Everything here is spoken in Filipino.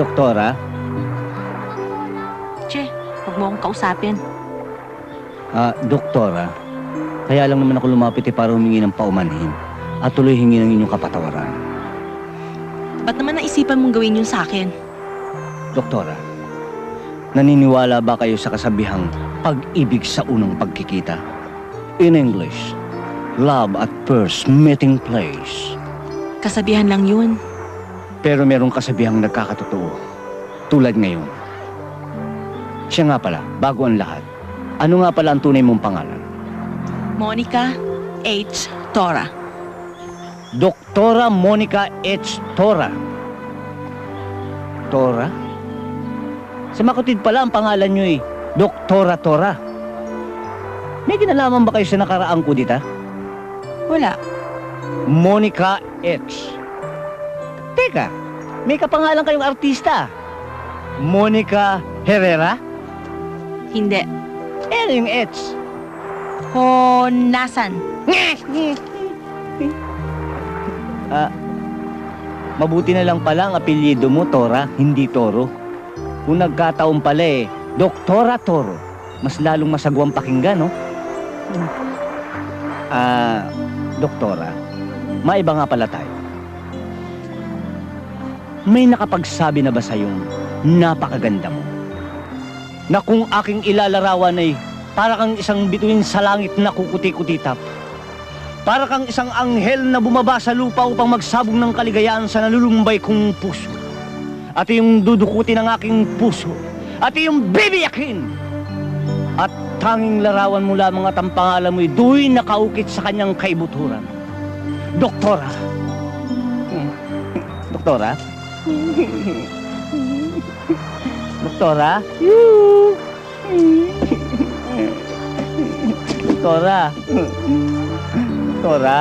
Doktora? Che, huwag mo akong kausapin. Doktora, kaya lang naman ako lumapit para humingi ng paumanhin at tuloy hingi ng inyong kapatawaran. Ba't naman naisipan mong gawin yun sa akin? Doktora, naniniwala ba kayo sa kasabihang pag-ibig sa unang pagkikita? In English, love at first meeting place. Kasabihan lang yun. Pero merong kasabihang nagkakatotoo, tulad ngayon. Siya nga pala, bago ang lahat, ano nga pala ang tunay mong pangalan? Monica H. Tora. Doktora Monica H. Tora. Tora? Sa Makutid pala ang pangalan nyo eh, Doktora Tora. May kinalaman ba kayo sa nakaraang kudita? Wala. Monica H. Teka, may kapangalan kayong artista. Monica Herrera? Hindi. Ano yung H? Honasan. Mabuti na lang pala ang apelyido mo, Tora, hindi Toro. Kung nagkataon pala Doktora Toro, mas lalong masagwang pakinggan, no? Doktora, maiba nga pala tayo. May nakapagsabi na ba sa'yong napakaganda mo? Na kung aking ilalarawan ay para kang isang bituin sa langit na kukuti-kutitap. Para kang isang anghel na bumaba sa lupa upang magsabong ng kaligayahan sa nalulumbay kong puso. At iyong dudukutin ang aking puso. At iyong bibiyakin. At tanging larawan mo lamang at ang pangalan mo'y duw'y nakaukit sa kanyang kaibuturan. Doktora. Doktora? Doktora? Doktora? Doktora?